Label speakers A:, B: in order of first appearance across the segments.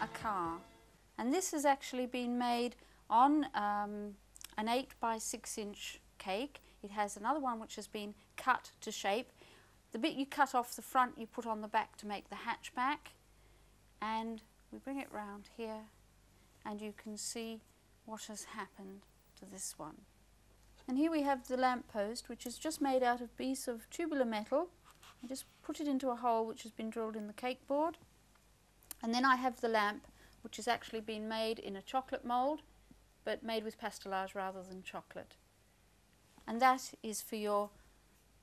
A: a car. And this has actually been made on an 8 by 6 inch cake. It has another one which has been cut to shape. The bit you cut off the front you put on the back to make the hatchback, and we bring it round here and you can see what has happened to this one. And here we have the lamp post, which is just made out of a piece of tubular metal. I just put it into a hole which has been drilled in the cake board, and then I have the lamp, which has actually been made in a chocolate mould, but made with pastelage rather than chocolate. And that is for your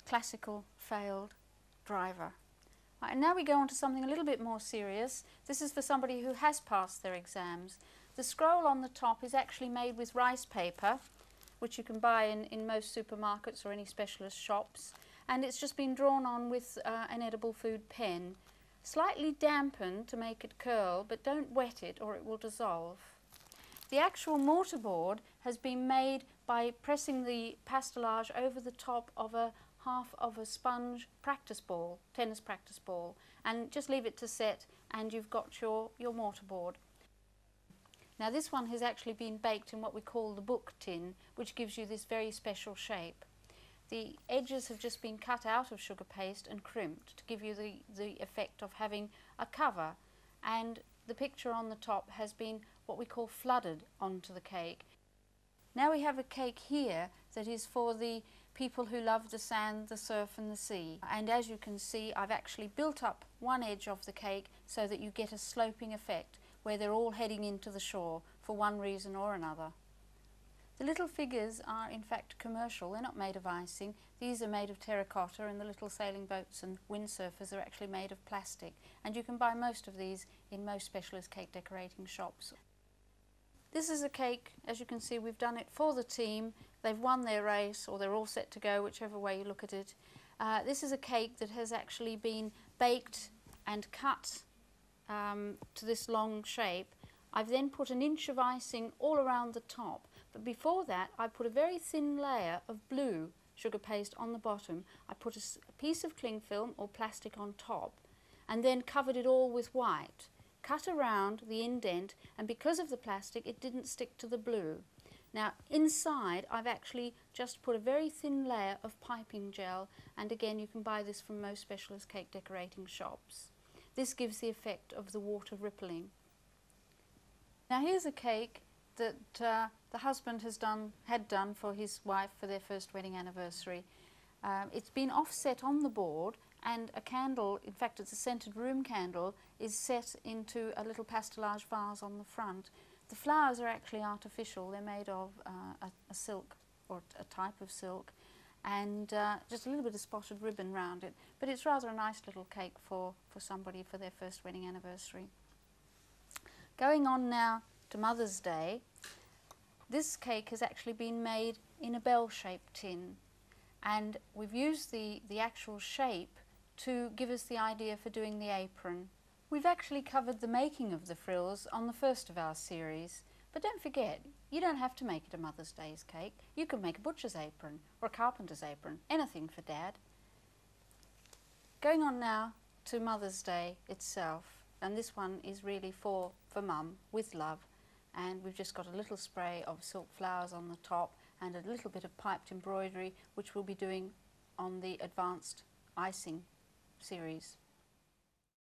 A: classical failed driver. Right, and now we go on to something a little bit more serious. This is for somebody who has passed their exams. The scroll on the top is actually made with rice paper, which you can buy in most supermarkets or any specialist shops, and it's just been drawn on with an edible food pen. Slightly dampened to make it curl, but don't wet it or it will dissolve. The actual mortarboard has been made by pressing the pastelage over the top of a half of a sponge practice ball, tennis practice ball, and just leave it to set and you've got your mortarboard. Now this one has actually been baked in what we call the book tin, which gives you this very special shape. The edges have just been cut out of sugar paste and crimped to give you the effect of having a cover, and the picture on the top has been what we call flooded onto the cake. Now we have a cake here that is for the people who love the sand, the surf and the sea, and as you can see I've actually built up one edge of the cake so that you get a sloping effect where they're all heading into the shore for one reason or another. The little figures are in fact commercial, they're not made of icing. These are made of terracotta, and the little sailing boats and windsurfers are actually made of plastic, and you can buy most of these in most specialist cake decorating shops. This is a cake, as you can see, we've done it for the team. They've won their race, or they're all set to go, whichever way you look at it. This is a cake that has actually been baked and cut to this long shape. I've then put an inch of icing all around the top, but before that I put a very thin layer of blue sugar paste on the bottom. I put a piece of cling film or plastic on top and then covered it all with white, cut around the indent, and because of the plastic it didn't stick to the blue. Now inside I've actually just put a very thin layer of piping gel, and again you can buy this from most specialist cake decorating shops. This gives the effect of the water rippling. Now here's a cake that the husband had done for his wife for their first wedding anniversary. It's been offset on the board, and a candle, in fact it's a scented room candle, is set into a little pastelage vase on the front. The flowers are actually artificial. They're made of a silk, or a type of silk, and just a little bit of spotted ribbon round it. But it's rather a nice little cake for somebody for their first wedding anniversary. Going on now to Mother's Day, this cake has actually been made in a bell-shaped tin, and we've used the actual shape to give us the idea for doing the apron. We've actually covered the making of the frills on the first of our series, but don't forget, you don't have to make it a Mother's Day's cake. You can make a butcher's apron or a carpenter's apron, anything for Dad. Going on now to Mother's Day itself, and this one is really for Mum, with love, and we've just got a little spray of silk flowers on the top and a little bit of piped embroidery, which we'll be doing on the advanced icing series.